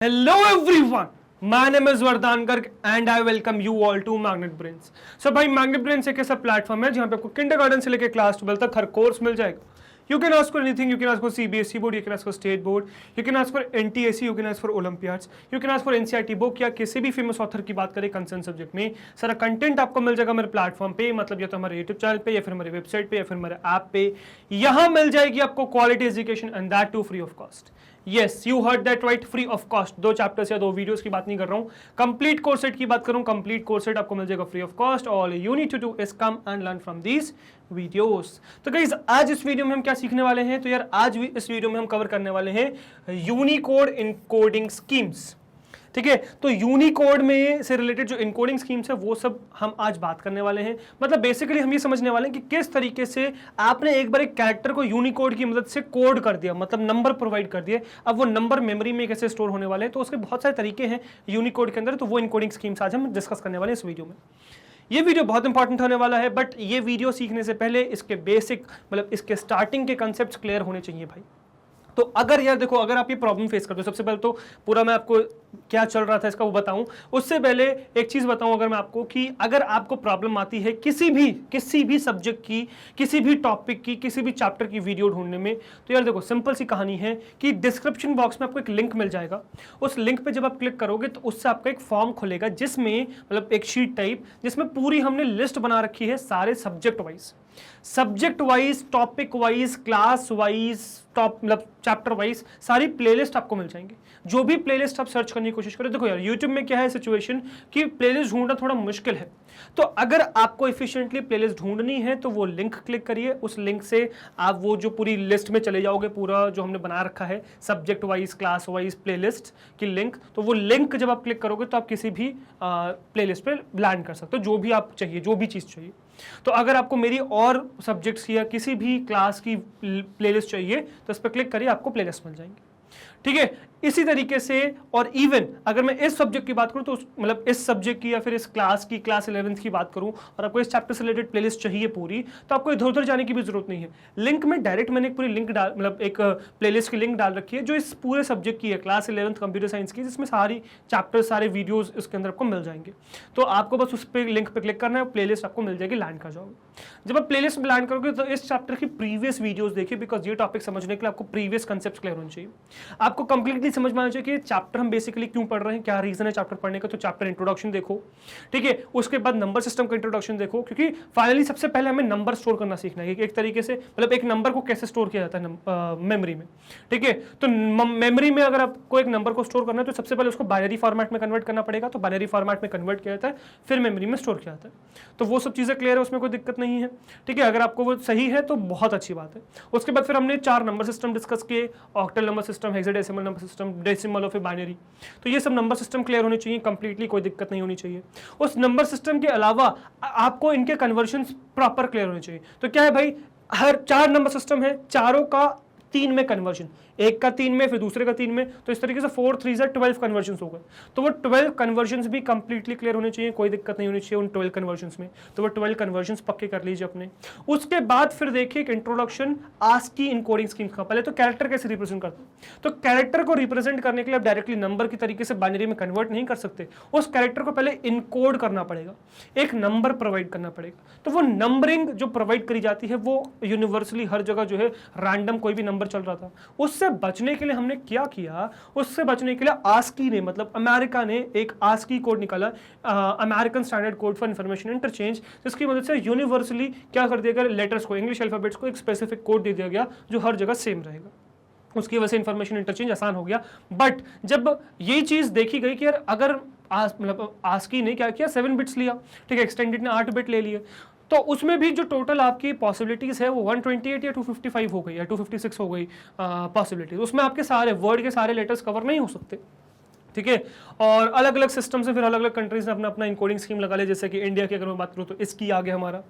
Hello everyone, my name is Vardhan Garg and I welcome you all to Magnet Brains. So भाई Magnet Brains एक ऐसा platform है जहाँ पे आपको किंडरगार्टन से लेकर क्लास 12 तक हर कोर्स मिल जाएगा. You can ask for anything. You can ask for CBSE board, you can ask for state board, you can ask for NTSE, you can ask for Olympiads, you can ask for NCERT book या किसी भी famous author की बात करें concern subject में. सारा content आपको मिल जाएगा मेरे प्लेटफॉर्म पे, मतलब या तो हमारे यूट्यूब चैनल पे या फिर हमारे वेबसाइट पे या फिर हमारे ऐप पे. यहाँ मिल जाएगी आपको quality education and that too free of cost. Yes, you heard that right, free of cost. 2 chapters या 2 वीडियोस की बात नहीं कर रहा हूँ, कंप्लीट कोर्स सेट की बात कर रहा हूँ. कंप्लीट कोर्स सेट आपको मिल जाएगा free of cost. All you need to do is come and learn from these videos. तो गाइस आज इस वीडियो में हम क्या सीखने वाले हैं, तो यार आज भी इस वीडियो में हम कवर करने वाले हैं यूनिकोड इनकोडिंग स्कीम्स. ठीक है, तो यूनिकोड में से रिलेटेड जो इनकोडिंग स्कीम्स है वो सब हम आज बात करने वाले हैं. मतलब बेसिकली हम ये समझने वाले हैं कि किस तरीके से आपने एक बार एक कैरेक्टर को यूनिकोड की मदद से कोड कर दिया, मतलब नंबर प्रोवाइड कर दिए. अब वो नंबर मेमोरी में कैसे स्टोर होने वाले हैं, तो उसके बहुत सारे तरीके हैं यूनिकोड के अंदर. तो वो इनकोडिंग स्कीम्स आज हम डिस्कस करने वाले हैं इस वीडियो में. ये वीडियो बहुत इंपॉर्टेंट होने वाला है, बट ये वीडियो सीखने से पहले इसके बेसिक मतलब इसके स्टार्टिंग के कंसेप्ट क्लियर होने चाहिए भाई. तो अगर यार देखो, अगर आप ये प्रॉब्लम फेस करते हो, सबसे पहले तो पूरा मैं आपको क्या चल रहा था इसका वो बताऊं. उससे पहले एक चीज बताऊं अगर मैं आपको, कि अगर आपको प्रॉब्लम आती है किसी भी सब्जेक्ट की, किसी भी टॉपिक की, किसी भी चैप्टर की वीडियो ढूंढने में, तो यार देखो सिंपल सी कहानी है कि डिस्क्रिप्शन बॉक्स में आपको एक लिंक मिल जाएगा. उस लिंक पे जब आप क्लिक करोगे तो उससे आपका एक फॉर्म खुलेगा जिसमें मतलब एक शीट टाइप, जिसमें पूरी हमने लिस्ट बना रखी है सारे subject wise, topic wise, class wise, top मतलब चैप्टर वाइज सारी प्लेलिस्ट आपको मिल जाएंगी. जो भी प्लेलिस्ट आप सर्च करने की कोशिश करें, देखो यार यूट्यूब में क्या है सिचुएशन कि प्लेलिस्ट ढूंढना थोड़ा मुश्किल है. तो अगर आपको एफिशिएंटली प्लेलिस्ट ढूंढनी है तो वो लिंक क्लिक करिए. उस लिंक से आप वो जो पूरी लिस्ट में चले जाओगे, पूरा जो हमने बना रखा है subject wise, class wise playlist की लिंक, तो वो लिंक जब आप क्लिक करोगे तो आप किसी भी प्लेलिस्ट पे लैंड कर सकते हो, जो भी आप चाहिए, जो भी चीज़ चाहिए. तो अगर आपको मेरी और सब्जेक्ट्स की या किसी भी क्लास की प्लेलिस्ट चाहिए तो इस पर क्लिक करिए, आपको प्लेलिस्ट मिल जाएंगी. ठीक है, इसी तरीके से. और इवन अगर मैं इस सब्जेक्ट की बात करूं तो मतलब इस सब्जेक्ट की या फिर इस क्लास 11th की बात करूं और आपको इस चैप्टर से रिलेटेड प्लेलिस्ट चाहिए पूरी, तो आपको इधर उधर जाने की भी जरूरत नहीं है. लिंक में डायरेक्ट मैंने एक पूरी लिंक डाल मतलब एक प्लेलिस्ट की लिंक डाल रखी है जो इस पूरे सब्जेक्ट की है, क्लास 11th कंप्यूटर साइंस की, जिसमें सारी चैप्टर, सारे वीडियोज इसके अंदर आपको मिल जाएंगे. तो आपको बस उस पर लिंक पे क्लिक करना है, प्लेलिस्ट आपको मिल जाएगी, लैंड कर जाओगे. जब आप प्लेलिस्ट में लैंड करोगे तो इस चैप्टर की प्रीवियस वीडियोस देखिए, बिकॉज ये टॉपिक समझने के लिए आपको प्रीवियस कंसेप्ट क्लियर होने चाहिए. आपको कंप्लीटली समझ में आना चाहिए कि चैप्टर हम बेसिकली क्यों पढ़ रहे हैं, क्या रीजन है चैप्टर पढ़ने का. तो चैप्टर इंट्रोडक्शन देखो, ठीक है, उसके बाद नंबर सिस्टम का इंट्रोडक्शन देखो, क्योंकि फाइनली सबसे पहले हमें नंबर स्टोर करना सीखना है. एक तरीके से मतलब एक नंबर को कैसे स्टोर किया जाता है मेमोरी में. ठीक है, तो मेमोरी में अगर आपको एक नंबर को स्टोर करना है तो सबसे पहले उसको बाइनरी फॉर्मेट में कन्वर्ट करना पड़ेगा. तो बाइनरी फॉर्मेट में कन्वर्ट किया जाता है, फिर मेमोरी में स्टोर किया जाता है. तो वो सब चीजें क्लियर है, उसमें कोई दिक्कत नहीं है. ठीक है, अगर आपको वो सही है तो बहुत अच्छी बात है. उसके बाद फिर हमने 4 नंबर सिस्टम डिस्कस किए, octal number system, hexadecimal number system, decimal और फिर बाइनरी. तो ये सब नंबर सिस्टम क्लियर होने चाहिए कंप्लीटली, कोई दिक्कत नहीं होनी चाहिए. उस नंबर सिस्टम के अलावा आपको इनके कन्वर्जन्स प्रॉपर क्लियर होने चाहिए. तो क्या है भाई, हर 4 नंबर सिस्टम है, चारों का 3 में कन्वर्जन, एक का 3 में, फिर दूसरे का 3 में, तो इस तरीके से 4 3 12 कन्वर्जन्स हो गए. तो वो 12 कन्वर्जन्स भी कंप्लीटली क्लियर होने चाहिए, कोई दिक्कत नहीं होनी चाहिए उन 12 कन्वर्जन्स में. तो वो 12 कन्वर्जन्स पक्के कर लीजिए अपने. उसके बाद फिर देखिए एक इंट्रोडक्शन आस्की इनकोडिंग स्कीम का. पहले तो कैरेक्टर कैसे रिप्रेजेंट करते हैं, तो कैरेक्टर को रिप्रेजेंट करने के लिए आप डायरेक्टली नंबर की तरीके से बाइनरी में कन्वर्ट नहीं कर सकते. उस कैरेक्टर को पहले इनकोड करना पड़ेगा, एक नंबर प्रोवाइड करना पड़ेगा. तो वो नंबरिंग जो प्रोवाइड करी जाती है वो यूनिवर्सली हर जगह जो है रैंडम कोई भी नंबर चल रहा था. उससे बचने के लिए हमने क्या किया, उससे बचने के लिए आस्की ने मतलब अमेरिका ने एक आस्की कोड निकाला, American standard code for information interchange, जिसकी मदद से यूनिवर्सली क्या कर दिया गया, लेटर्स को, इंग्लिश अल्फाबेट्स को एक स्पेसिफिक कोड दे दिया गया जो हर जगह सेम रहेगा. उसकी वजह से इंफॉर्मेशन इंटरचेंज आसान हो गया. बट जब ये चीज देखी गई कि यार अगर मतलब आस्की ने क्या किया, 7 बिट्स लिया, ठीक है, एक्सटेंडेड ने 8 बिट ले लिए, तो उसमें भी जो टोटल आपकी पॉसिबिलिटीज है वो 128 या 255 हो गई या 256 हो गई पॉसिबिलिटीज. उसमें आपके सारे वर्ड के सारे लेटर्स कवर नहीं हो सकते. ठीक है, और अलग अलग सिस्टम से फिर अलग अलग कंट्रीज ने अपना अपना इनकोडिंग स्कीम लगा लिया. जैसे कि इंडिया की अगर मैं बात करूँ तो इसकी आगे हमारा,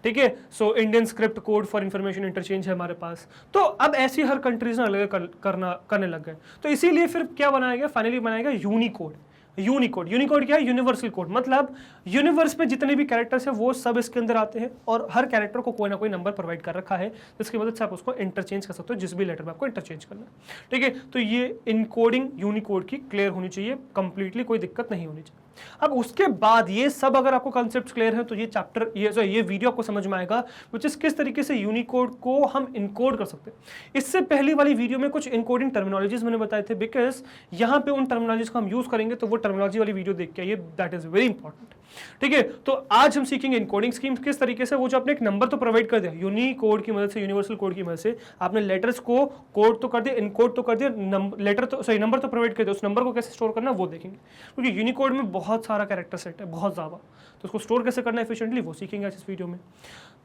ठीक है, so Indian script code for information interchange है हमारे पास. तो अब ऐसी हर कंट्रीज ने अलग करने लग गए. तो इसीलिए फिर क्या बनाया गया, फाइनली बनाया गया यूनिकोड. यूनिकोड। यूनिकोड क्या है? यूनिवर्सल कोड, मतलब यूनिवर्स में जितने भी कैरेक्टर्स हैं वो सब इसके अंदर आते हैं और हर कैरेक्टर को कोई ना कोई नंबर प्रोवाइड कर रखा है जिसकी मदद से आप उसको इंटरचेंज कर सकते हो जिस भी लेटर में आपको इंटरचेंज करना है। ठीक है, तो ये इनकोडिंग यूनिकोड की क्लियर होनी चाहिए, कंप्लीटली कोई दिक्कत नहीं होनी चाहिए। अब उसके बाद ये सब अगर आपको कॉन्सेप्ट्स क्लियर है तो ये चैप्टर ये वीडियो आपको समझ में आएगा विच इज किस तरीके से यूनिकोड को हम इनकोड कर सकते हैं। इससे पहली वाली वीडियो में कुछ इनकोडिंग टर्मिनोलॉजीज मैंने बताए थे, बिकॉज यहाँ पे उन टर्मिनोलॉजीज को हम यूज करेंगे तो वो टर्मिनोलॉजी वाली वीडियो देख के आइए, दैट इज वेरी इंपॉर्टेंट। ठीक है, तो आज हम सीखेंगे इनकोडिंग स्कीम्स किस तरीके से, वो जो आपने एक नंबर तो प्रोवाइड कर दिया यूनिकोड की मदद से, यूनिवर्सल कोड की मदद से आपने लेटर्स को कोड तो कर दिया, इनकोड तो कर दिया, नंबर तो प्रोवाइड कर दिया, उस नंबर को कैसे स्टोर करना वो देखेंगे, क्योंकि यूनिकोड में बहुत सारा कैरेक्टर सेट है, बहुत ज़्यादा, तो उसको स्टोर कैसे करना है एफिशिएंटली वो सीखेंगे आज इस वीडियो में।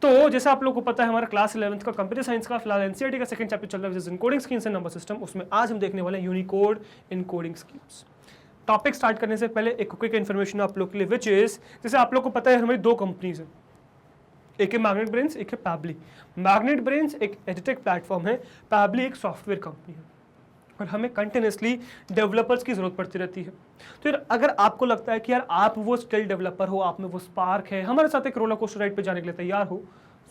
तो जैसा आप लोगों को पता है हमारा क्लास 11th का कंप्यूटर साइंस का फिलहाल एनसीईआरटी का सेकंड चैप्टर चल रहा है encoding schemes and number system, उसमें आज हम देखने वाले हैं Unicode encoding schemes. Topic start करने से पहले एक क्विक इन्फॉर्मेशन आप लोग के लिए, विच इज जैसे आप लोग को पता है हमारी दो कंपनीज हैं, एक है मैग्नेट ब्रेन्स, एक है पैबली। मैग्नेट ब्रेन्स एक एडिटेक प्लेटफॉर्म है, पैबली एक सॉफ्टवेयर कंपनी है और हमें कंटिन्यूसली डेवलपर्स की जरूरत पड़ती रहती है। तो यार अगर आपको लगता है कि यार आप वो स्किल डेवलपर हो, आप में वो स्पार्क है, हमारे साथ एक रोलर कोस्टर राइड पे जाने के लिए तैयार हो,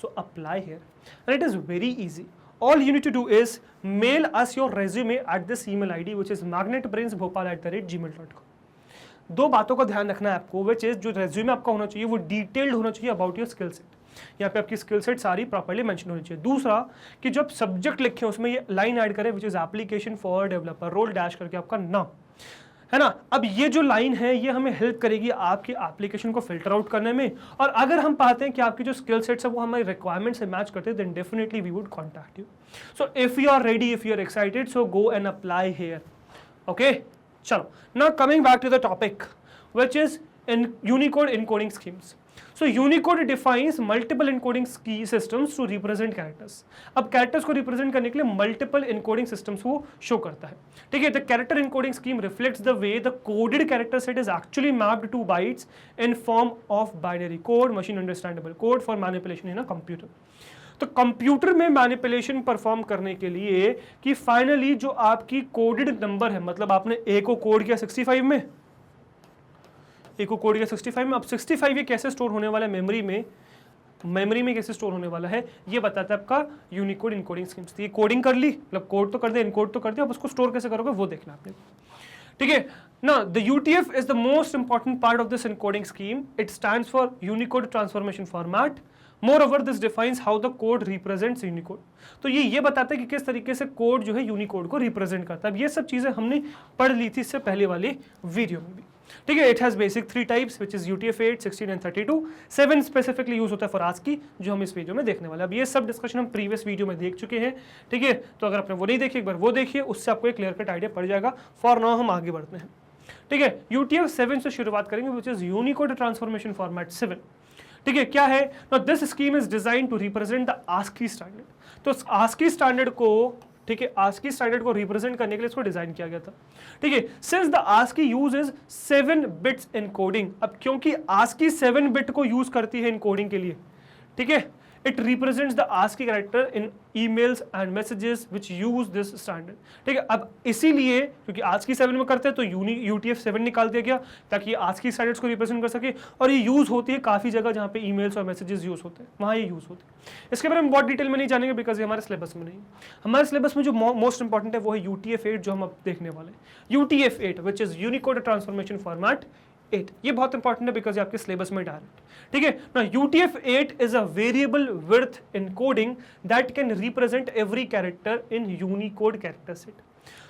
so apply here and it is very easy. All you need to do is mail us your resume at this email ID which is magnetbrainsbhopal@gmail.com। दो बातों का ध्यान रखना है आपको, which is जो रेज्यूमे आपका होना चाहिए वो डिटेल्ड होना चाहिए अबाउट योर स्किल सेट। यहाँ पे आपकी स्किल सेट सारी प्रॉपर्ली मेंशन होनी चाहिए। दूसरा कि जो आप सब्जेक्ट लिखे हैं उसमें ये लाइन ऐड करें which is application for developer, role dash करके आपका नाम, है ना। अब ये जो लाइन है ये हमें हेल्प करेगी आपकी एप्लीकेशन को फिल्टर आउट करने में, और अगर हम पाते हैं कि आपकी जो स्किल सेट्स है वो हमारी रिक्वायरमेंट से मैच करते हैं then definitely we would contact you. So if you are ready, if you are excited, so go and apply here. Okay, चलो now coming back to the topic which is in Unicode encoding schemes. So Unicode defines multiple encoding systems to represent characters। अब characters को represent करने के लिए multiple encoding systems को show करता है। ठीक है, the character encoding scheme reflects the way the coded character set is actually mapped to bytes in form of binary code, machine understandable code for manipulation in a computer। तो computer में manipulation perform करने के लिए कि finally जो आपकी coded number है, मतलब आपने ए को कोड किया 65 में, ए को कोड किया 65 में, अब 65 ये कैसे स्टोर होने वाला है मेमोरी में कैसे स्टोर होने वाला है ये बताता है आपका यूनिकोड इनकोडिंग स्कीम्स। ये कोडिंग कर ली, मतलब कोड तो कर दिया, इनकोड तो कर दिया, अब उसको स्टोर कैसे करोगे वो देखना आपने। ठीक है ना, the UTF is the most important part of this encoding scheme. It stands for Unicode transformation format. Moreover, this defines how the code represents Unicode। तो ये बताता है कि किस तरीके से कोड जो है यूनिकोड को रिप्रेजेंट करता है। अब ये सब चीजें हमने पढ़ ली थी इससे पहले वाली वीडियो में भी। ठीक है, it has basic 3 types which is UTF-8, 16 and 32। 7 specifically use होता है फॉर ASCII जो हम इस वीडियो में देखने वाले हैं। अब ये सब डिस्कशन हम प्रीवियस वीडियो में देख चुके हैं। ठीक है, तो अगर आपने वो नहीं देखी एक बार वो देखिए, उससे आपको एक क्लियर कट आइडिया पड़ जाएगा। फॉर नाउ हम आगे बढ़ते हैं। ठीक है, UTF-7 से शुरुआत करेंगे which is Unicode transformation format 7। ठीक है, क्या है? Now this scheme is design to represent the ASCII standard. तो ASCII स्टैंडर्ड को, ठीक है, ASCII स्टैंडर्ड को रिप्रेजेंट करने के लिए इसको डिजाइन किया गया था। ठीक है, since the ASCII uses 7 bits encoding. अब क्योंकि ASCII 7 बिट को यूज करती है इनकोडिंग के लिए, ठीक है, it represents the ASCII character in emails and messages which use this standard. ठीक है, अब इसीलिए क्योंकि ASCII 7 में करते हैं तो UTF-7 निकाल दिया गया ताकि ASCII स्टैंडर्ड्स को रिप्रेजेंट कर सके, और ये यूज होती है काफी जगह जहाँ पे ईमेल्स और मैसेजेस यूज होते हैं, वहाँ ये यूज होती है। इसके बारे में बहुत डिटेल में नहीं जानेंगे बिकॉज ये हमारे सिलेबस में नहीं। हमारे सिलेबस में जो मोस्ट इंपॉर्टेंट है वो है UTF-8 जो हम अब देखने वाले हैं। UTF-8 which is Unicode transformation format 8। ये बहुत इंपॉर्टेंट है बिकॉज आपके सिलेबस में डायरेक्ट। ठीक है ना, UTF-8 is a variable width encoding that can represent every character in Unicode character set.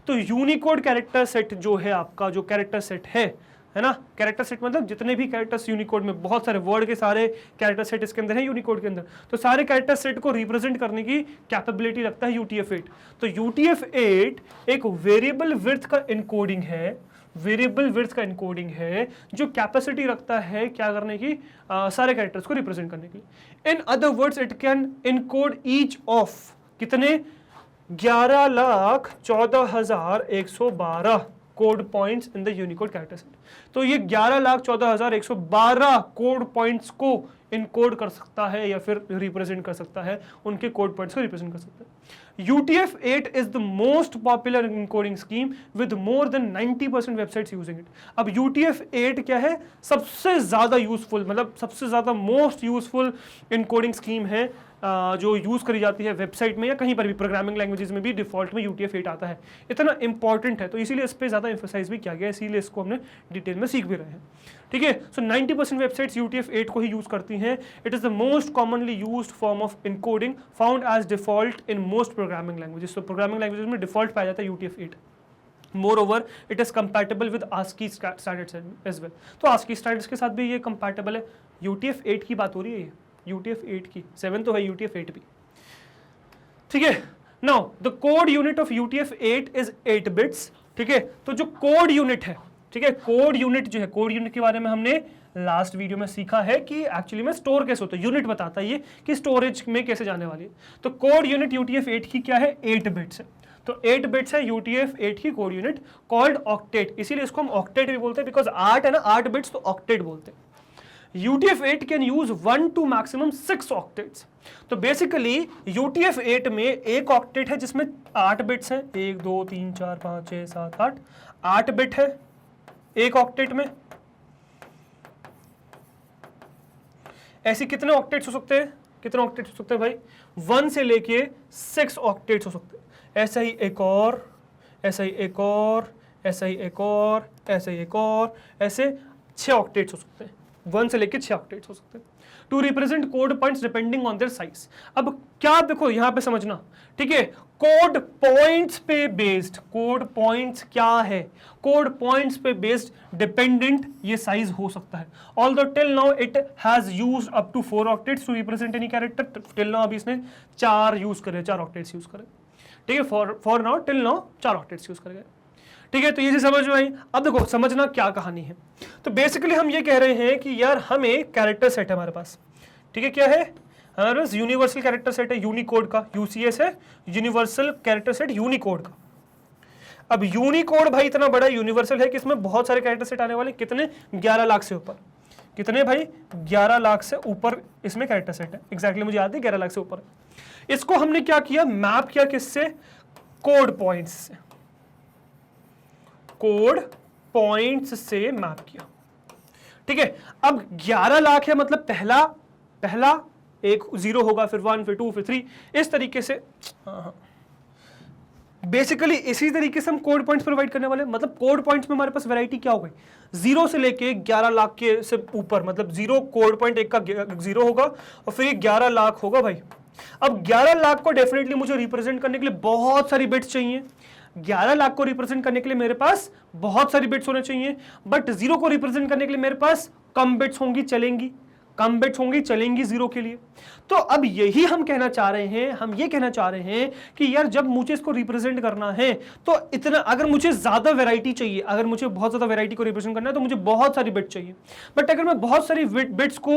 तो यूनिकोड कैरेक्टर सेट जो है आपका, जो कैरेक्टर सेट है ना, कैरेक्टर सेट मतलब जितने भी कैरेक्टर्स यूनिकोड में, बहुत सारे वर्ड के सारे कैरेक्टर सेट इसके अंदर है यूनिकोड के अंदर, तो सारे कैरेक्टर सेट को रिप्रेजेंट करने की कैपेबिलिटी रखता है UTF-8। तो UTF-8 एक वेरिएबल विड्थ का एनकोडिंग है, वेरिएबल विड्थ का एनकोडिंग है जो कैपेसिटी रखता है क्या करने की, सारे कैरेक्टर्स को रिप्रेजेंट करने की। In other words it can encode each of कितने 11,14,112 code points in the Unicode character set. तो ये 11,14,112 कोड पॉइंट्स को इनकोड कर सकता है या फिर रिप्रेजेंट कर सकता है, उनके कोड पॉइंट्स को रिप्रेजेंट कर सकता है। UTF-8 is the most popular encoding scheme with more than 90% websites using it. अब UTF-8 क्या है, सबसे ज्यादा यूजफुल, मतलब सबसे ज्यादा मोस्ट यूजफुल इनकोडिंग स्कीम है जो यूज करी जाती है वेबसाइट में या कहीं पर भी, प्रोग्रामिंग लैंग्वेजेस में भी डिफॉल्ट में UTF-8 आता है। इतना इंपॉर्टेंट है तो इसीलिए इस पर ज्यादा एम्फसाइज भी किया गया है, इसीलिए इसको हमने डिटेल में सीख भी रहे हैं। ठीक है, सो 90% वेबसाइट्स UTF-8 को ही यूज करती हैं। It is the most commonly used form of encoding found as default in most programming languages. तो प्रोग्रामिंग लैंग्वेजेस में डिफॉल्ट पाया जाता है UTF-8। Moreover, it is compatible with ASCII standards as well। तो ASCII standards के साथ भी ये compatible है। UTF-8 की बात हो रही है, ये UTF-8 की, 7 तो है, UTF-8 भी। ठीक है, now the code unit of UTF-8 is 8 bits। ठीक है, तो जो कोड यूनिट है, ठीक है, कोड यूनिट जो है, कोड यूनिट के बारे में हमने लास्ट वीडियो में सीखा है कि एक्चुअली में स्टोर कैसे होता है, यूनिट बताता है ये कि स्टोरेज में कैसे जाने वाली है। तो कोड यूनिट UTF-8 की क्या है, 8 बिट्स है। तो 8 बिट्स है UTF-8 की कोड यूनिट, कॉल्ड ऑक्टेट। इसीलिए इसको हम ऑक्टेट भी बोलते हैं, बिकॉज 8 है ना, 8 बिट्स, तो ऑक्टेट बोलते हैं। UTF-8 can use 1 to maximum 6 octets. तो बेसिकली UTF-8 में एक ऑक्टेट है जिसमें 8 बिट्स हैं, 1 2 3 4 5 6 7 8, 8 बिट है एक ऑक्टेट में। ऐसे कितने ऑक्टेट्स हो सकते हैं, कितने ऑक्टेट्स हो सकते हैं भाई, 1 से लेके 6 ऑक्टेट्स हो सकते हैं। ऐसा ही एक और, ऐसा ही एक और, ऐसा ही एक और, ऐसा ही एक और, ऐसे 6 ऑक्टेट्स हो सकते हैं, 1 से लेके 6 ऑक्टेट्स हो सकते हैं। To represent code points depending on their size. अब क्या देखो यहां पे समझना, ठीक है, कोड पॉइंट्स पे बेस्ड, कोड पॉइंट्स क्या है, कोड पॉइंट्स पे बेस्ड डिपेंडेंट ये साइज हो सकता है। Although till now it has used up to 4 octets to represent any character. Till now अभी इसने 4 यूज करे, 4 ऑक्टेट्स यूज करे। ठीक है, for now, till now 4 octets use कर गए। ठीक है, तो ये समझ में आई। अब देखो समझना क्या कहानी है। तो बेसिकली हम ये कह रहे हैं कि यार हमें कैरेक्टर सेट है हमारे पास। ठीक है, क्या है हमारे पास, यूनिवर्सल कैरेक्टर सेट है यूनिकोड का, UCS है, यूनिवर्सल कैरेक्टर सेट यूनिकोड का। अब यूनिकोड भाई इतना बड़ा यूनिवर्सल है कि इसमें बहुत सारे कैरेक्टर सेट आने वाले, कितने, 11 लाख से ऊपर। कितने भाई, 11 लाख से ऊपर इसमें कैरेक्टर सेट है। एग्जैक्टली मुझे याद है 11 लाख से ऊपर। इसको हमने क्या किया, मैप किया किससे, कोड पॉइंट्स से, कोड पॉइंट्स से मैप किया। ठीक है, अब 11 लाख है, मतलब पहला एक 0 होगा, फिर 1, फिर 2, फिर 3, इस तरीके से। बेसिकली इसी तरीके से हम कोड पॉइंट्स प्रोवाइड करने वाले। मतलब कोड पॉइंट्स में हमारे पास वैरायटी क्या हो गई, 0 से लेके 11 लाख के से ऊपर, मतलब 0 कोड पॉइंट एक का 0 होगा और फिर 11 लाख होगा भाई। अब 11 लाख को डेफिनेटली मुझे रिप्रेजेंट करने के लिए बहुत सारी बिट्स चाहिए। 11 लाख को रिप्रेजेंट करने के लिए मेरे पास बहुत सारी बिट्स होने चाहिए, बट 0 को रिप्रेजेंट करने के लिए मेरे पास कम बिट्स होंगी, चलेंगी, कम बिट्स होंगी, चलेंगी 0 के लिए। तो अब यही हम कहना चाह रहे हैं, हम ये कहना चाह रहे हैं कि यार जब मुझे इसको रिप्रेजेंट करना है तो इतना, अगर मुझे ज्यादा वैरायटी चाहिए, अगर मुझे बहुत ज्यादा वैरायटी को रिप्रेजेंट करना है तो मुझे बहुत सारी बिट्स चाहिए। बट अगर मैं बहुत सारी बिट्स को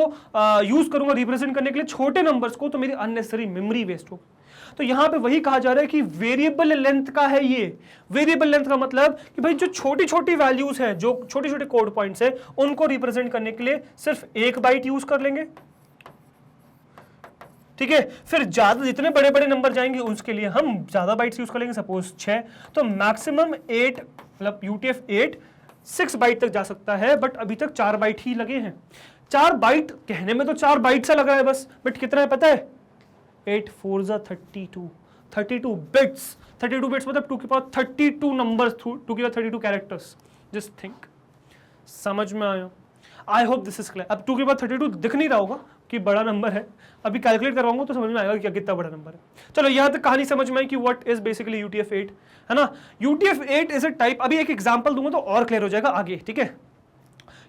यूज करूंगा रिप्रेजेंट करने के लिए छोटे नंबर्स को, तो मेरी अननेसेसरी मेमोरी वेस्ट होगी। तो यहां पे वही कहा जा रहा है कि वेरिएबल लेंथ का है ये। वेरिएबल लेंथ का मतलब कि भाई जो छोटी छोटी वैल्यूज हैं, जो छोटे छोटे कोड पॉइंट्स हैं, उनको रिप्रेजेंट करने के लिए सिर्फ 1 बाइट यूज कर लेंगे। ठीक है, फिर ज्यादा जितने बड़े बड़े नंबर जाएंगे उसके लिए हम ज्यादा बाइट्स यूज कर लेंगे, सपोज 6। तो मैक्सिमम 8, मतलब UTF-8 6 बाइट तक जा सकता है, बट अभी तक 4 बाइट ही लगे हैं। 4 बाइट कहने में तो 4 बाइट सा लग रहा है बस, बट कितना है पता है, 8 4 32 बिट्स। 32 बिट्स मतलब 2 की पावर 32 नंबर्स, 2 की पावर 32 कैरेक्टर्स। जस्ट थिंक, समझ में आया? I hope this is clear. अब 2 की पावर 32 दिख नहीं रहा होगा कि बड़ा नंबर है, अभी कैलकुलेट करवाऊंगा तो समझ में आएगा कि कितना बड़ा नंबर है। चलो यहां तक कहानी समझ में आई कि व्हाट इज बेसिकली UTF-8, है ना। UTF-8 इज अ टाइप, अभी एक एग्जांपल दूंगा तो और क्लियर हो जाएगा आगे। ठीक है,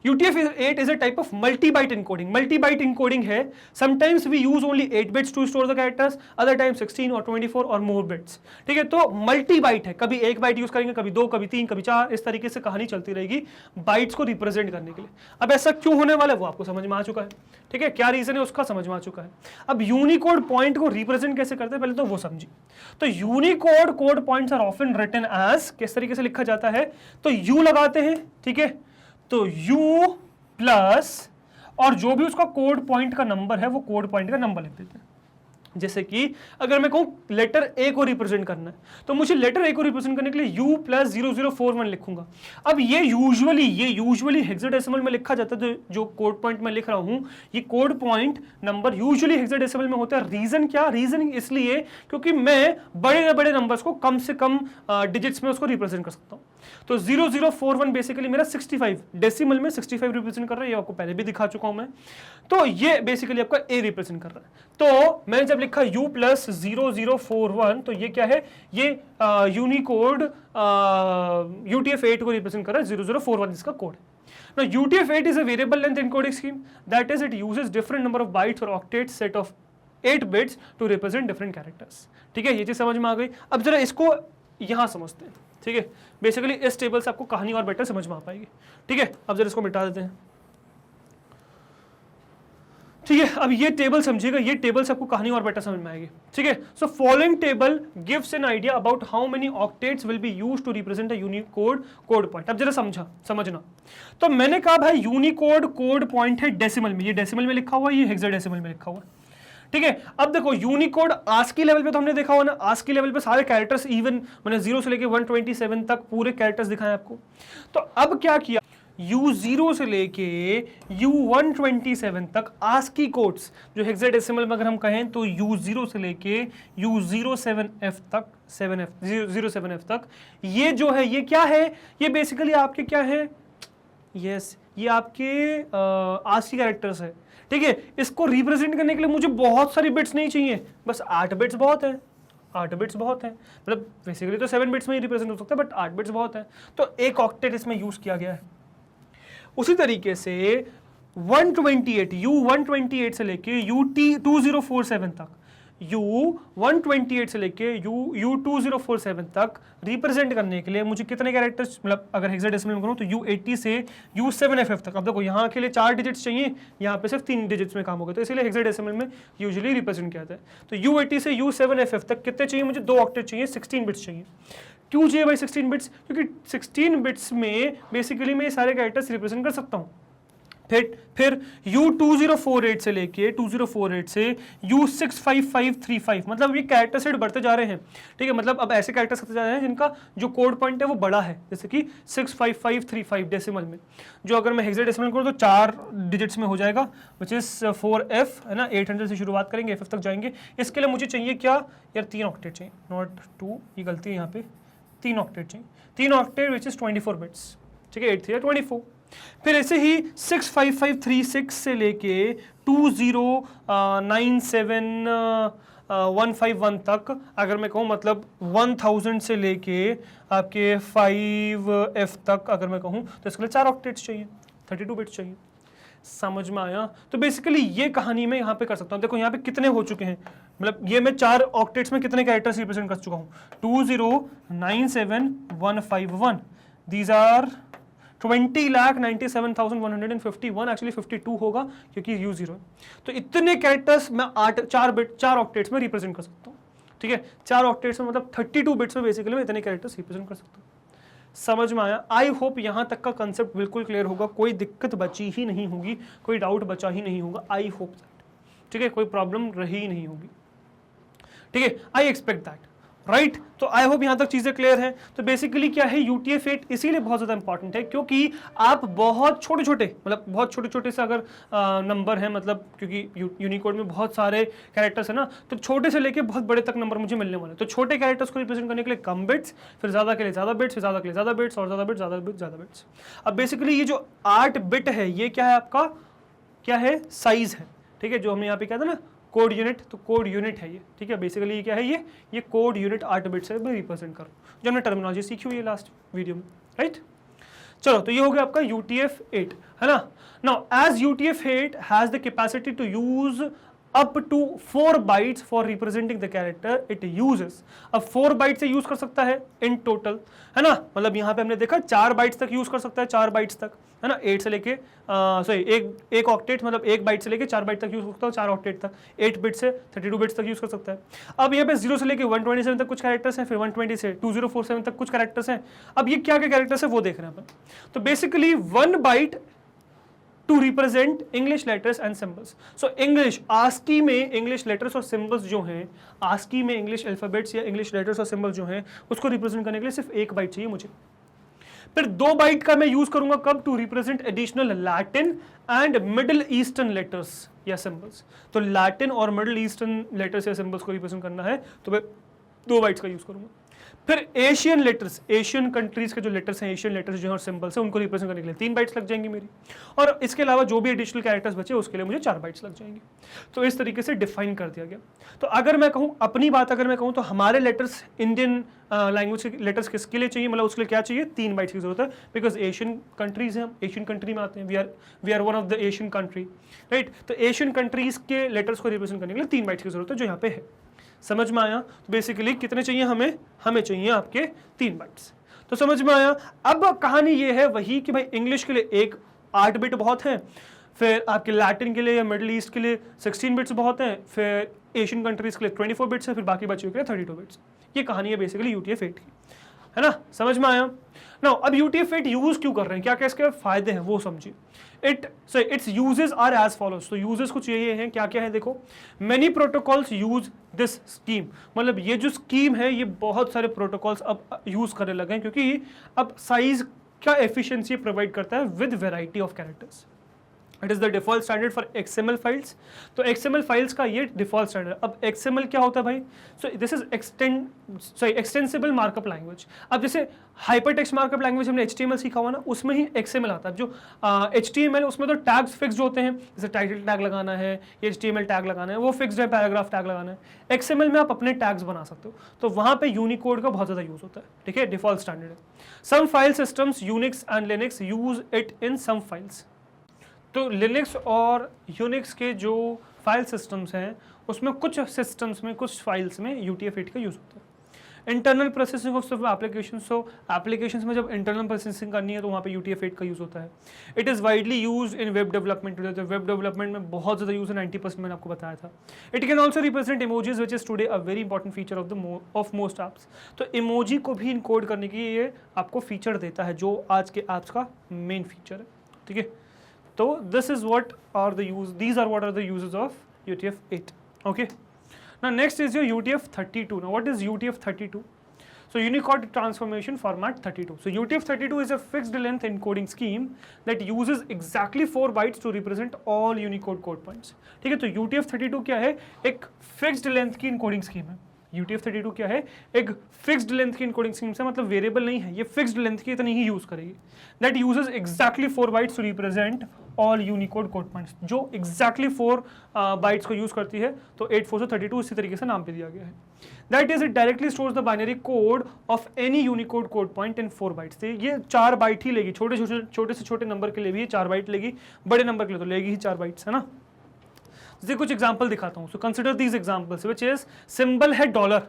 UTF-8 is a type of multi-byte encoding. Multi-byte encoding है. Sometimes we use only 8 bits to store the characters, other times 16 or 24 or more bits. ठीक है, तो multi-byte है, कभी 1 बाइट यूज करेंगे, कभी 2, कभी 3, कभी 4, इस तरीके से कहानी चलती रहेगी बाइट्स को रिप्रेजेंट करने के लिए। अब ऐसा क्यों होने वाला है वो आपको समझ में आ चुका है। ठीक है, क्या रीजन है उसका समझ में आ चुका है। अब यूनिकोड पॉइंट को रिप्रेजेंट कैसे करते हैं पहले तो वो समझिए। तो Unicode code points are often written as, किस तरीके से लिखा जाता है, तो U लगाते हैं। ठीक है, तो U प्लस और जो भी उसका कोड पॉइंट का नंबर है वो कोड पॉइंट का नंबर लिख देते हैं। जैसे कि अगर मैं कहूं लेटर ए को रिप्रेजेंट करना है तो मुझे लेटर ए को रिप्रेजेंट करने के लिए u + 0041 लिखूंगा। अब ये यूजुअली हेक्साडेसिमल में लिखा जाता है। जो कोड पॉइंट मैं लिख रहा हूं ये code point number usually hexadecimal में होता है। रीजन क्या? रीजन इसलिए क्योंकि मैं बड़े नंबर्स को कम से कम डिजिट्स में उसको रिप्रेजेंट कर सकता हूं। तो 0041 बेसिकली मेरा 65 डेसिमल में 65 रिप्रेजेंट कर रहा है, ये आपको पहले भी दिखा चुका हूं मैं। तो ये बेसिकली आपका ए रिप्रेजेंट कर रहा है। तो मैंने जब लिखा u + 0041 तो ये क्या है? ये यूनिकोड UTF-8 को रिप्रेजेंट कर रहा है। 0041 इसका कोड है। Now UTF-8 is a variable length encoding scheme, that is it uses different number of bytes or octet set of 8 bits to represent different characters। ठीक है, ये चीज समझ में आ गई। अब जरा इसको यहां समझते हैं। ठीक है, बेसिकली इस टेबल से आपको कहानी और बेटर समझ में आ पाएगी। ठीक है, अब जरा इसको मिटा देते हैं। ठीक है, अब ये टेबल समझिएगा, ये टेबल से आपको कहानी और बेटर समझ में आएगी। ठीक है, so following table gives an idea about how many octets will be used to represent a Unicode code point. अब जरा समझना। तो मैंने कहा भाई यूनिकोड कोड पॉइंट है डेसिमल में, ये डेसिमल में लिखा हुआ है, ये हेक्साडेसिमल में लिखा हुआ है। ठीक है, अब देखो यूनिकोड आस्की लेवल पे तो हमने देखा हुआ ना, आस्की लेवल पे सारे कैरेक्टर्स इवन मैंने 0 से लेके 127 तक पूरे कैरेक्टर्स दिखाए आपको। तो अब क्या किया, U0 से लेके U127 तक आस्की कोड्स जो हेक्साडेसिमल में अगर हम कहें तो U0 से लेके U07F तक 07F तक ये जो है ये क्या है, ये बेसिकली आपके क्या है, यस ये आपके आस्की कैरेक्टर्स है। ठीक है, इसको रिप्रेजेंट करने के लिए मुझे बहुत सारी बिट्स नहीं चाहिए, बस 8 बिट्स बहुत है। 8 बिट्स बहुत है, मतलब बेसिकली तो 7 बिट्स में ही रिप्रेजेंट हो सकता है, बट 8 बिट्स बहुत है। तो एक ऑक्टेट इसमें यूज किया गया है। उसी तरीके से 128 U128 से लेके UT2047 तक, U128 से लेके U2047 तक रिप्रेजेंट करने के लिए मुझे कितने कैरेक्टर्स, मतलब अगर हेक्साडेसिमल में करूं तो U80 से U7FF तक। अब देखो यहाँ के लिए 4 डिजिट्स चाहिए, यहाँ पे सिर्फ 3 डिजिट्स में काम होगा, तो इसीलिए हेक्साडेसिमल में यूजुअली रिप्रेजेंट किया जाता है। तो U80 से U7FF तक कितने चाहिए मुझे? 2 ऑक्टेट चाहिए, 16 बिट्स चाहिए। क्यों चाहिए भाई 16 बिट्स? क्योंकि 16 बिट्स में बेसिकली मैं ये सारे कैरेक्टर्स रिप्रेजेंट कर सकता हूँ। फिर U2048 से लेके 2048 से U65535, मतलब ये कैरेक्टर सेट बढ़ते जा रहे हैं। ठीक है, मतलब अब ऐसे कैरेक्टर्स होते जा रहे हैं जिनका जो कोड पॉइंट है वो बड़ा है, जैसे कि 65535 डेसिमल में। जो अगर मैं हेक्साडेसिमल करूँ तो 4 डिजिट्स में हो जाएगा, विच इज 4F है ना, 800 से शुरुआत करेंगे, FF तक जाएंगे। इसके लिए मुझे चाहिए क्या यार, 3 ऑक्टेट चाहिए, नॉट 2, ये गलती है यहाँ पे, 3 ऑक्टेट चाहिए। 3 ऑक्टेट विच इज 24 बिट्स। ठीक है, 8 3 24। फिर ऐसे ही 65536 से लेके 2097151 तक अगर मैं कहूँ, मतलब 1000 से लेके आपके 5F तक अगर मैं कहूँ तो इसके लिए 4 ऑक्टेट्स चाहिए, 32 बिट्स चाहिए। समझ में आया? तो बेसिकली ये कहानी मैं यहाँ पे कर सकता हूँ। देखो यहाँ पे कितने हो चुके हैं, मतलब ये मैं 4 ऑक्टेट्स में कितने कैरेक्टर्स रिप्रेजेंट कर चुका हूँ, 2097151। दीज आर 20,97,151, एक्चुअली 52 होगा क्योंकि U0। तो इतने कैरेक्टर्स मैं 4 ऑक्टेट्स में रिप्रेजेंट कर सकता हूँ। ठीक है, 4 ऑक्टेट्स में मतलब 32 बिट्स में बेसिकली मैं इतने कैरेक्टर्स रिप्रेजेंट कर सकता हूँ। समझ में आया? आई होप यहाँ तक का कंसेप्ट बिल्कुल क्लियर होगा, कोई दिक्कत बची ही नहीं होगी, कोई डाउट बचा ही नहीं होगा। I hope that. ठीक है, कोई प्रॉब्लम रही ही नहीं होगी। ठीक है, आई एक्सपेक्ट दैट, राइट। तो आई होप यहाँ तक चीजें क्लियर हैं। तो बेसिकली क्या है, UTF-8 इसीलिए बहुत ज्यादा इंपॉर्टेंट है क्योंकि आप बहुत छोटे छोटे, मतलब बहुत छोटे छोटे से अगर नंबर है, मतलब क्योंकि यूनिकोड में बहुत सारे कैरेक्टर्स है ना, तो छोटे से लेके बहुत बड़े तक नंबर मुझे मिलने वाले। तो छोटे कैरेक्टर्स को रिप्रेजेंट करने के लिए कम बिट्स, फिर ज्यादा के लिए ज्यादा बिट्स, फिर ज्यादा के लिए ज्यादा बिट्स, और ज्यादा बिट्स, ज्यादा बिट्स, ज्यादा बिट्स। अब बेसिकली ये जो 8 बिट है ये क्या है आपका, क्या है, साइज है। ठीक है, जो हमने यहाँ पे कहते हैं ना कोड यूनिट, तो कोड यूनिट है ये। ठीक है, बेसिकली ये क्या है, ये कोड यूनिट 8 बिट से मैं रिप्रेजेंट करूँ, जो हमने टर्मिनोलॉजी सीखी हुई है लास्ट वीडियो में, राइट। चलो, तो ये हो गया आपका UTF-8 है ना। Now as UTF-8 has the capacity to use up to 4 bytes for representing the character it uses। अब 4 बाइट से यूज कर सकता है इन टोटल, है ना, मतलब यहाँ पे हमने देखा 4 बाइट्स तक यूज कर सकता है, 4 बाइट्स तक, है ना, 8 से लेके सॉरी एक ऑक्टेट, मतलब 1 बाइट से लेके 4 बाइट तक यूज कर सकता है, 4 ऑक्टेट तक, 8 बिट से 32 बिट्स तक यूज कर सकता है। अब यहाँ पे 0 से लेके 127 तक कुछ कैरेक्टर्स हैं, फिर 120 से 2047 तक कुछ कैरेक्टर्स हैं। अब ये क्या क्या कैरेक्टर्स है वो देख रहे हैं अपन। तो basically 1 byte to represent English letters and symbols. So English ASCII में English letters और symbols जो हैं, ASCII में English alphabets या English letters और symbols जो हैं, उसको represent करने के लिए सिर्फ एक बाइट चाहिए मुझे। फिर 2 बाइट का मैं यूज करूंगा कब? To represent additional Latin and Middle Eastern letters या सिंबल्स। तो लैटिन और मिडिल ईस्टर्न लेटर्स या सिंबल्स को रिप्रेजेंट करना है तो मैं 2 बाइट्स का यूज करूंगा। फिर एशियन लेटर्स, एशियन कंट्रीज के जो लेटर्स हैं, एशियन लेटर्स जो हैं और सिंबल्स हैं, उनको रिप्रेजेंट करने के लिए 3 बाइट्स लग जाएंगी मेरी, और इसके अलावा जो भी एडिशनल कैरेक्टर्स बचे उसके लिए मुझे 4 बाइट्स लग जाएंगे। तो इस तरीके से डिफाइन कर दिया गया। तो अगर मैं कहूँ अपनी बात, अगर मैं कहूँ तो हमारे लेटर्स इंडियन लैंग्वेज के लेटर्स किसके लिए चाहिए, मतलब उसके लिए क्या चाहिए? 3 बाइट्स की जरूरत है, बिकॉज एशियन कंट्रीज हैं, हम एशियन कंट्री में आते हैं, we are one of the Asian country, right. तो एशियन कंट्रीज के लेटर्स को रिप्रेजेंट करने के लिए 3 बाइट्स की जरूरत है, जो यहाँ पे है। समझ में आया? तो बेसिकली कितने चाहिए हमें? हमें चाहिए आपके 3 बाइट्स। तो समझ में आया? अब कहानी ये है वही कि भाई इंग्लिश के लिए 8 बिट बहुत है, फिर आपके लैटिन के लिए या मिडिल ईस्ट के लिए 16 बिट्स बहुत हैं, फिर एशियन कंट्रीज के लिए 24 बिट्स है, फिर बाकी बच्चों के लिए 32 बिट्स। ये कहानी है बेसिकली UTF-8 की, है ना? समझ में आया? नाउ अब UTF-8 यूज क्यों कर रहे हैं, क्या क्या इसके फायदे हैं वो समझिए। Its uses are as follows. तो यूजेस कुछ ये हैं, क्या क्या है देखो। Many protocols use this scheme, मतलब ये जो स्कीम है ये बहुत सारे प्रोटोकॉल्स अब यूज करने लगे हैं, क्योंकि अब साइज का एफिशिएंसी प्रोवाइड करता है with variety of characters. It is the default standard for XML files. तो XML फाइल्स का ये डिफॉल्ट स्टैंडर्ड। अब XML क्या होता है भाई? So this is extensible markup language. अब जैसे हाइपरटेक्स्ट मार्कअप लैंग्वेज हमने HTML सीखा हुआ ना, उसमें ही XML आता है। जो HTML उसमें तो टैग्स फिक्स होते हैं, जैसे टाइटल टैग लगाना है, HTML टैग लगाना है, वो फिक्स्ड है, पैराग्राफ टैग लगाना है। XML में आप अपने टैग्स बना सकते हो, तो वहाँ पे यूनिकोड का बहुत ज़्यादा यूज होता है, ठीक है, डिफॉल्ट स्टैंडर्ड है। Some file systems Unix and Linux use it in some files. तो लिनक्स और यूनिक्स के जो फाइल सिस्टम्स हैं उसमें कुछ सिस्टम्स में, कुछ फाइल्स में UTF-8 का यूज़ होता है। इंटरनल प्रोसेसिंग ऑफ सब एप्लीकेशन। सो एप्लीकेशंस में जब इंटरनल प्रोसेसिंग करनी है तो वहाँ पे UTF-8 का यूज़ होता है। It is widely use in web development today. तो वेब डेवलपमेंट में बहुत ज़्यादा यूज़ है, 90% मैंने आपको बताया था। It can also represent emojis which is today a very important feature of most apps. तो इमोजी को भी इनकोड करने की ये आपको फीचर देता है, जो आज के ऐप्स का मेन फीचर है, ठीक है। तो this is what are the use, these are what are the uses of UTF-8. Okay, now next is your UTF-32. Now what is UTF-32? So Unicode transformation format 32. So UTF-32 is a fixed length encoding scheme that uses exactly 4 bytes to represent all Unicode code points. ठीक है, तो UTF-32 क्या है? एक fixed length की encoding scheme है। UTF-32 क्या है? एक फिक्स्ड लेंथ की इनकोडिंग स्कीम से, मतलब वेरिएबल नहीं है, ये फिक्स्ड लेंथ की इतनी ही यूज करेगी। That uses exactly 4 bytes to represent all Unicode code points, जो एग्जैक्टली 4 बाइट्स को यूज करती है। तो 84 से 32 इसी तरीके से नाम पे दिया गया है। That is it directly stores the binary code of any Unicode code point in 4 bytes. ये 4 बाइट ही लेगी, छोटे से छोटे नंबर के लिए भी ये 4 बाइट लेगी, बड़े नंबर के लिए तो लेगी ही 4 बाइट्स, है ना। जैसे कुछ एग्जाम्पल दिखाता हूँ। So consider these examples which is symbol है $।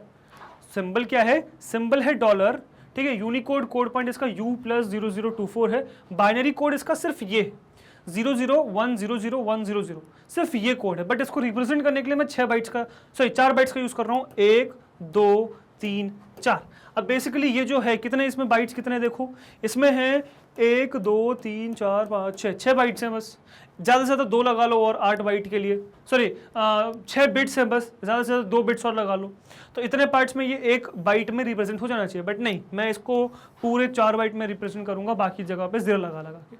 सिंबल क्या है? सिंबल है $, ठीक है। यूनिकोड कोड पॉइंट इसका U+0024 है। बाइनरी कोड इसका सिर्फ ये 00100100, सिर्फ ये कोड है, बट इसको रिप्रेजेंट करने के लिए मैं 4 बाइट्स का यूज कर रहा हूँ। 1 2 3 4। अब बेसिकली ये जो है कितने, इसमें बाइट्स कितने देखो, इसमें है 1 2 3 4 5 6 बाइट्स हैं बस। ज़्यादा से ज़्यादा 2 लगा लो और 8 बाइट के लिए, सॉरी 6 बिट्स हैं बस, ज़्यादा से ज़्यादा 2 बिट्स और लगा लो। तो इतने पार्ट्स में ये 1 बाइट में रिप्रेजेंट हो जाना चाहिए, बट नहीं, मैं इसको पूरे 4 बाइट में रिप्रेजेंट करूँगा, बाकी जगह पे 0 लगा के,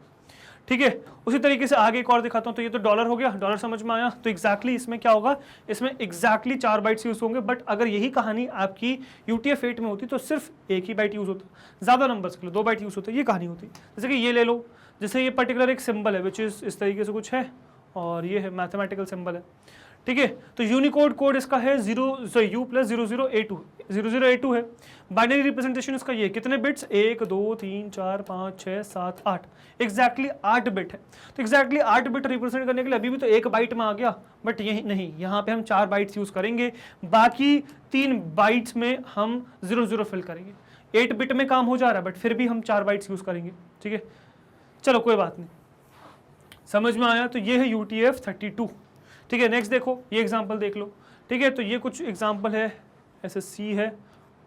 ठीक है। उसी तरीके से आगे एक और दिखाता हूँ। तो ये तो $, हो गया, डॉलर समझ में आया। तो एग्जैक्टली इसमें क्या होगा, इसमें एग्जैक्टली 4 बाइट्स यूज होंगे, बट अगर यही कहानी आपकी UTF-8 में होती तो सिर्फ 1 ही बाइट यूज होता, ज़्यादा नंबर्स के लिए 2 बाइट यूज होते, ये कहानी होती। जैसे कि ये ले लो, जैसे ये पर्टिकुलर एक सिंबल है विच इज इस तरीके से कुछ है, और ये है मैथमेटिकल सिंबल है, ठीक है। तो यूनिकोड कोड इसका है U+00A2 है। बाइनरी रिप्रेजेंटेशन इसका ये कितने बिट्स, 1 2 3 4 5 6 7 8, एग्जैक्टली 8 बिट है। तो एग्जैक्टली 8 बिट रिप्रेजेंट करने के लिए अभी भी तो 1 बाइट में आ गया, बट यही नहीं, यहाँ पे हम 4 बाइट्स यूज करेंगे, बाकी 3 बाइट्स में हम 00 फिल करेंगे। 8 बिट में काम हो जा रहा है, बट फिर भी हम 4 बाइट्स यूज करेंगे, ठीक है। चलो कोई बात नहीं, समझ में आया। तो ये है UTF-32, ठीक है। नेक्स्ट देखो, ये एग्जांपल देख लो, ठीक है। तो ये कुछ एग्जांपल है, SSC है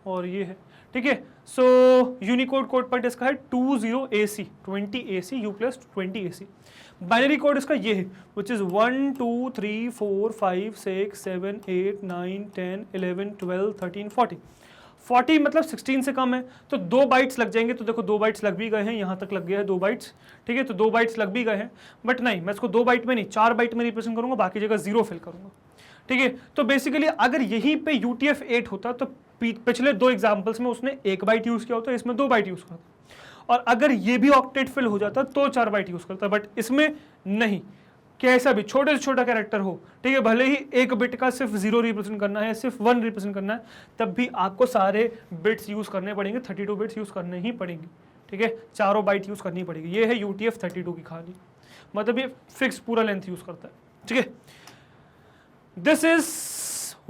और ये है, ठीक है। सो यूनिकोड कोड पॉइंट इसका है 20AC 20AC U plus 20AC। Binary code इसका ये है विच इज 1 2 3 4 5 6 7 8 9 10 11 12 13 40 40 मतलब 16 से कम है तो 2 बाइट्स लग जाएंगे। तो देखो 2 बाइट्स लग भी गए हैं, यहाँ तक लग गया है 2 बाइट्स, ठीक है। तो 2 बाइट्स लग भी गए हैं, बट नहीं मैं इसको 2 बाइट में नहीं 4 बाइट में रिप्रेजेंट करूंगा, बाकी जगह 0 फिल करूंगा, ठीक है। तो बेसिकली अगर यहीं पे UTF-8 होता तो पिछले 2 एग्जाम्पल्स में उसने 1 बाइट यूज किया होता, इसमें 2 बाइट यूज करता, और अगर ये भी ऑक्टेट फिल हो जाता तो 4 बाइट यूज करता, बट इसमें नहीं। कैसा भी छोटे से छोटा कैरेक्टर हो, ठीक है, भले ही 1 बिट का सिर्फ 0 रिप्रेजेंट करना है, सिर्फ 1 रिप्रेजेंट करना है, तब भी आपको सारे बिट्स यूज करने पड़ेंगे, 32 बिट्स यूज करने ही पड़ेंगे, ठीक है, चारों बाइट यूज करनी पड़ेगी। ये है UTF-32 की कहानी, मतलब ये फिक्स पूरा लेंथ यूज करता है, ठीक है। This is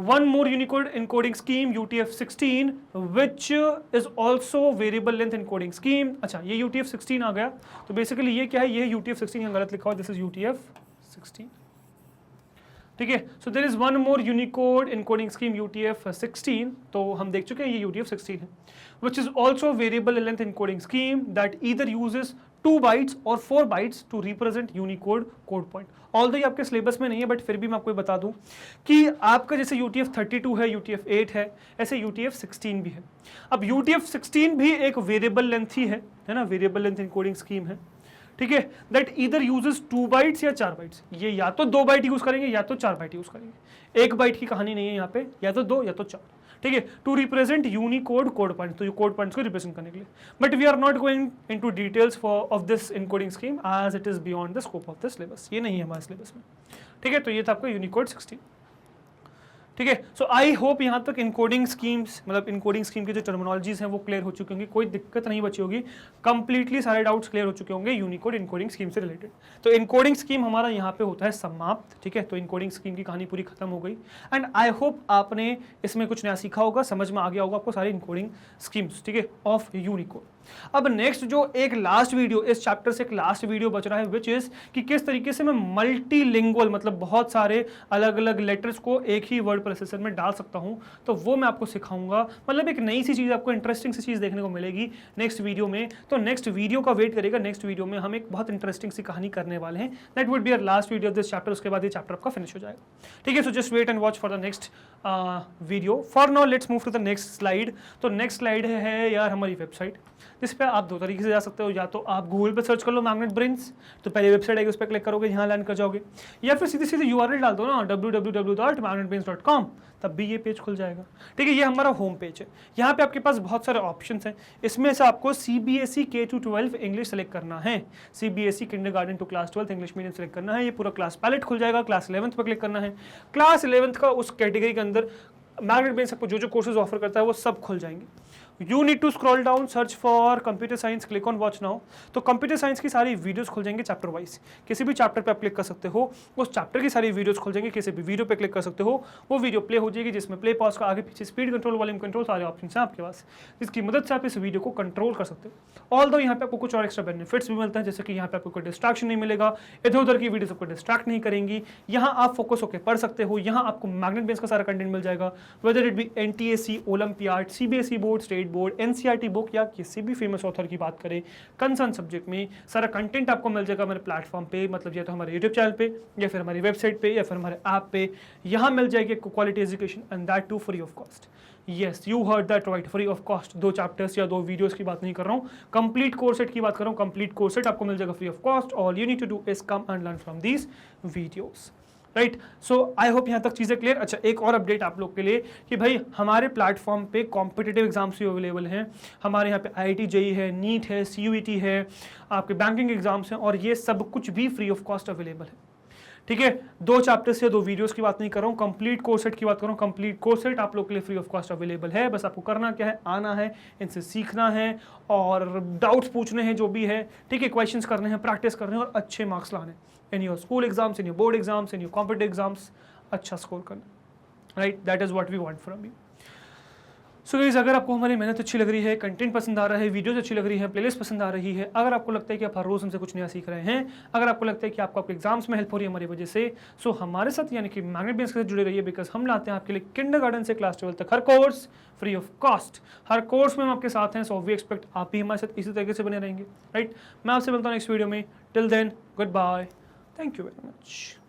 one more Unicode encoding scheme UTF-16 which is also variable length encoding scheme। अच्छा ये UTF-16 आ गया, तो बेसिकली ये क्या है, ये UTF-16 यहाँ गलत लिखा हुआ, दिस इज UTF-16, ठीक है। So there is one more Unicode encoding scheme UTF-16, तो हम देख चुके हैं ये UTF-16 है, which is also variable length encoding scheme that either uses 2 bytes और 4 bytes to represent Unicode code point। Although ये आपके सिलेबस में नहीं है, बट फिर भी मैं आपको बता दूं कि आपका जैसे UTF-32 है, UTF-8 है, ऐसे UTF-16 भी है। अब UTF-16 भी एक वेरिएबल लेंथ ही है ना, वेरिएबल लेंथ इनकोडिंग स्कीम है, ठीक है। दैट ईदर यूजेस 2 बाइट्स या 4 बाइट्स, ये या तो 2 बाइट यूज करेंगे या तो 4 बाइट यूज करेंगे, 1 बाइट की कहानी नहीं है यहाँ पे, या तो 2 या तो 4, ठीक है, to represent Unicode code point, तो ये कोड पॉइंट्स को रिप्रेजेंट करने के लिए। But we are not going into details of this encoding scheme as it is beyond the scope of the syllabus, ये नहीं है हमारे सिलेबस में, ठीक है। तो ये था आपका यूनिकोड 16, ठीक है। सो आई होप यहाँ तक इनकोडिंग स्कीम्स, मतलब इनकोडिंग स्कीम की जो टर्मिनोलॉजीज हैं वो क्लियर हो चुकी होंगी, कोई दिक्कत नहीं बची होगी, कंप्लीटली सारे डाउट्स क्लियर हो चुके होंगे यूनिकोड इनकोडिंग स्कीम से रिलेटेड। तो इनकोडिंग स्कीम हमारा यहाँ पे होता है समाप्त, ठीक है। तो इनकोडिंग स्कीम की कहानी पूरी खत्म हो गई, एंड आई होप आपने इसमें कुछ नया सीखा होगा, समझ में आ गया होगा आपको सारी इनकोडिंग स्कीम्स, ठीक है, ऑफ यूनिकोड। अब नेक्स्ट जो एक लास्ट वीडियो, इस चैप्टर से एक लास्ट वीडियो बच रहा है, विच इज कि किस तरीके से मैं मल्टीलिंगुअल, मतलब बहुत सारे अलग अलग लेटर्स को एक ही वर्ड प्रोसेसर में डाल सकता हूं, तो वो मैं आपको सिखाऊंगा। मतलब एक नई सी चीज, आपको इंटरेस्टिंग सी चीज देखने को मिलेगी नेक्स्ट वीडियो में। तो नेक्स्ट वीडियो का वेट करेगा, नेक्स्ट वीडियो में हम एक बहुत इंटरेस्टिंग सी कहानी करने वाले हैं। That would be our last video of this chapter, उसके बाद ये चैप्टर आपका फिनिश हो जाएगा, ठीक है। So just wait and watch for the next video. For now let's move to the next slide. तो नेक्स्ट स्लाइड है यार हमारी वेबसाइट, जिस पे आप 2 तरीके से जा सकते हो, या तो आप गूगल पे सर्च कर लो मैग्नेट ब्रेन्स, तो पहले वेबसाइट आएगी, उस पर क्लिक करोगे, यहाँ लैंड कर जाओगे, या फिर सीधे सीधे URL डाल दो ना www.magnetbrains.com, तब भी ये पेज खुल जाएगा, ठीक है। ये हमारा होम पेज है, यहाँ पे आपके पास बहुत सारे ऑप्शंस हैं, इसमें से आपको CBSE K-12 इंग्लिश सेलेक्ट करना है, CBSE kindergarten to class 12 English medium select करना है, ये पूरा क्लास पैलेट खुल जाएगा। क्लास 11th पर क्लिक करना है, क्लास 11th का उस कैटेगरी के अंदर मैग्नेट ब्रेन्स आपको जो जो कोर्सेज ऑफर करता है वो सब खुल जाएंगे। You need to scroll down, search for computer science, click on watch now. तो कंप्यूटर साइंस की सारी वीडियोस खुल जाएंगे चैप्टर वाइज, किसी भी चैप्टर पे आप क्लिक कर सकते हो, उस चैप्टर की सारी वीडियोस खुल जाएंगे, किसी भी वीडियो पे क्लिक कर सकते हो, वो वीडियो प्ले हो जाएगी, जिसमें प्ले पॉज का आगे पीछे स्पीड कंट्रोल, वॉल्यूम कंट्रोल, सारे ऑप्शन हैं आपके पास, जिसकी मदद से आप इस वीडियो को कंट्रोल कर सकते हो। ऑल्दो यहाँ पे आपको कुछ और एक्स्ट्रा बेनिफिट्स भी मिलते हैं, जैसे कि यहाँ पे आपको कोई डिस्ट्रैक्शन नहीं मिलेगा, इधर उधर की वीडियोस आपको डिस्ट्रैक्ट नहीं करेंगी, यहाँ आप फोकस होकर पढ़ सकते हो, यहाँ आपको मैग्नेट ब्रेन्स का सारा कंटेंट मिल जाएगा, whether it be NTSC, olympiad, CBSE board, state board, NCERT book, या किसी भी फेमस ऑथर की बात करें कंसर्न सब्जेक्ट में, सारा कंटेंट आपको मिल जाएगा हमारे प्लेटफॉर्म पे, मतलब या तो हमारे यूट्यूब चैनल पे, या फिर हमारी वेबसाइट पे, या फिर हमारे ऐप पे। यहाँ मिल जाएगी quality education, and that too free of cost. Yes, you heard that right, free of cost. 2 chapters या 2 वीडियोस की बात नहीं कर रहा हूँ, कंप्लीट कोर्स सेट की बात कर रहा हूँ। कंप्लीट कोर्स सेट आपको मिल जाएगा free of cost. All you need to do is come and learn from these videos, right. So I hope यहाँ तक चीज़ें क्लियर। अच्छा, एक और अपडेट आप लोग के लिए कि भाई हमारे प्लेटफॉर्म पे कॉम्पिटिटिव एग्जाम्स भी अवेलेबल हैं। हमारे यहाँ पे IIT JEE है, नीट है, CUET है, आपके बैंकिंग एग्जाम्स हैं, और ये सब कुछ भी फ्री ऑफ कॉस्ट अवेलेबल है, ठीक है। 2 चैप्टर्स या 2 वीडियोस की बात नहीं कर रहा हूँ, कंप्लीट कोर्स सेट की बात कर रहा हूँ। कंप्लीट कोर्स सेट आप लोग के लिए फ्री ऑफ कॉस्ट अवेलेबल है। बस आपको करना क्या है, आना है, इनसे सीखना है, और डाउट्स पूछने हैं जो भी है, ठीक है, क्वेश्चंस करने हैं, प्रैक्टिस करने हैं, और अच्छे मार्क्स लाने in your school exams, in your board exams, in your competitive exams, अच्छा स्कोर करना, right. That is what we want from you. So guys, अगर आपको हमारी मेहनत अच्छी लग रही है, कंटेंट पसंद आ रहा है, वीडियोस अच्छी लग रही है, प्लेलिस्ट पसंद आ रही है, अगर आपको लगता है कि आप हर रोज हमसे कुछ नया सीख रहे हैं, अगर आपको लगता है कि आपको आपके एग्जाम्स में हेल्प हो रही है हमारी वजह से, सो हमारे साथ यानी कि मैग्नेट ब्रेन्स के साथ जुड़े रहिए, बिकॉज हम लाते हैं आपके लिए किंडरगार्टन से क्लास 12 तक हर कोर्स फ्री ऑफ कॉस्ट। हर कोर्स में हम आपके साथ हैं, सो वी एक्सपेक्ट आप भी हमारे साथ इसी तरीके से बने रहेंगे, राइट। मैं आपसे मिलता हूँ नेक्स्ट वीडियो में। Till then, good bye, thank you very much.